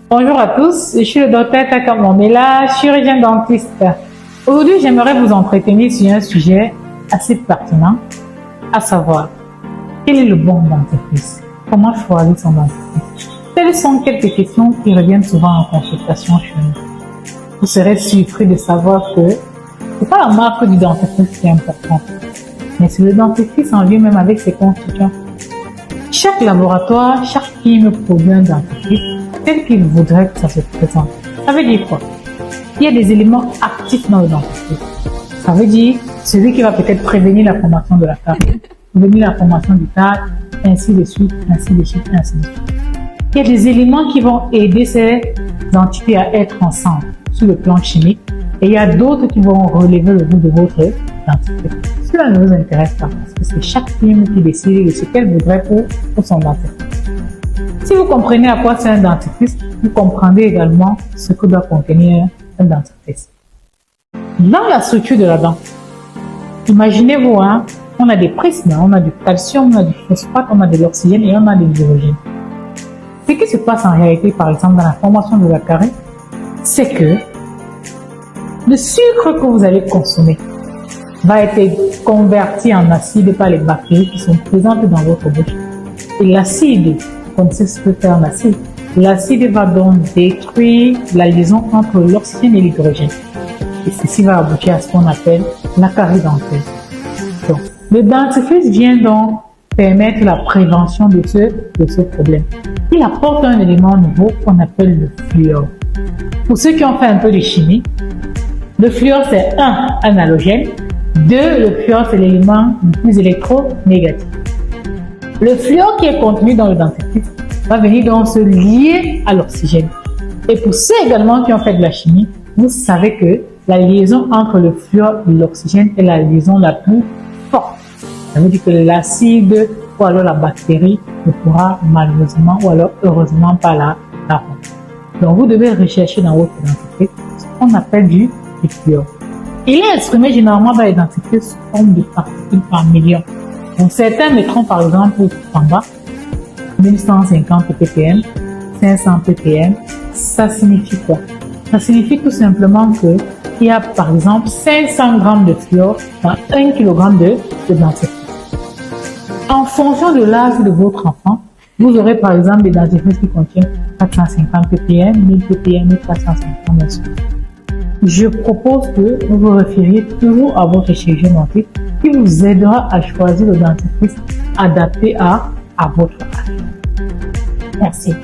Bonjour à tous, je suis le docteur Takamomela, chirurgien dentiste. Aujourd'hui, j'aimerais vous entretenir sur un sujet assez pertinent, à savoir, quel est le bon dentifrice? Comment choisir son dentifrice? Telles sont quelques questions qui reviennent souvent en consultation chez nous. Vous serez surpris de savoir que c'est pas la marque du dentifrice qui est importante, mais c'est le dentifrice en lui-même avec ses constituants. Chaque laboratoire, chaque firme produit un dentifrice tel qu'il voudrait que ça se présente. Ça veut dire quoi? Il y a des éléments actifs dans le dentifrice. Ça veut dire celui qui va peut-être prévenir la formation de la carie, prévenir la formation du tartre, ainsi de suite, ainsi de suite, ainsi de suite. Il y a des éléments qui vont aider ces entités à être ensemble sur le plan chimique et il y a d'autres qui vont relever le goût de votre dentifrice. Cela ne vous intéresse pas parce que c'est chaque firme qui décide de ce qu'elle voudrait pour son dentifrice. Si vous comprenez à quoi c'est un dentifrice, vous comprendrez également ce que doit contenir un dentifrice. Dans la structure de la dent, imaginez-vous, on a des prismes, on a du calcium, on a du phosphate, on a de l'oxygène et on a de l'hydrogène. Ce qui se passe en réalité, par exemple, dans la formation de la carie, c'est que le sucre que vous allez consommer va être converti en acide par les bactéries qui sont présentes dans votre bouche. Et l'acide, vous connaissez ce que fait un acide. L'acide va donc détruire la liaison entre l'oxygène et l'hydrogène. Et ceci va aboutir à ce qu'on appelle la carie dentaire. Donc, le dentifrice vient donc permettre la prévention de ce problème. Il apporte un élément nouveau qu'on appelle le fluor. Pour ceux qui ont fait un peu de chimie, le fluor c'est un halogène, deux, le fluor c'est l'élément le plus électronégatif. Le fluor qui est contenu dans le dentifrice va venir donc se lier à l'oxygène. Et pour ceux également qui ont fait de la chimie, vous savez que la liaison entre le fluor et l'oxygène est la liaison la plus forte. Ça veut dire que l'acide ou alors la bactérie ne pourra malheureusement ou alors heureusement pas la rompre. Donc vous devez rechercher dans votre dentifrice ce qu'on appelle du fluor. Il est exprimé généralement dans les dentifrices sous forme de particules par million. Donc certains mettront par exemple en bas 1150 ppm, 500 ppm. Ça signifie quoi? Ça signifie tout simplement que il y a par exemple 500 grammes de fluor dans 1 kg de dentifrice. En fonction de l'âge de votre enfant, vous aurez par exemple des dentifrices qui contiennent 450 ppm, 1000 ppm et 450 ppm. Je propose que vous vous référiez toujours à votre chirurgien dentiste qui vous aidera à choisir le dentifrice adapté à votre âge. Merci.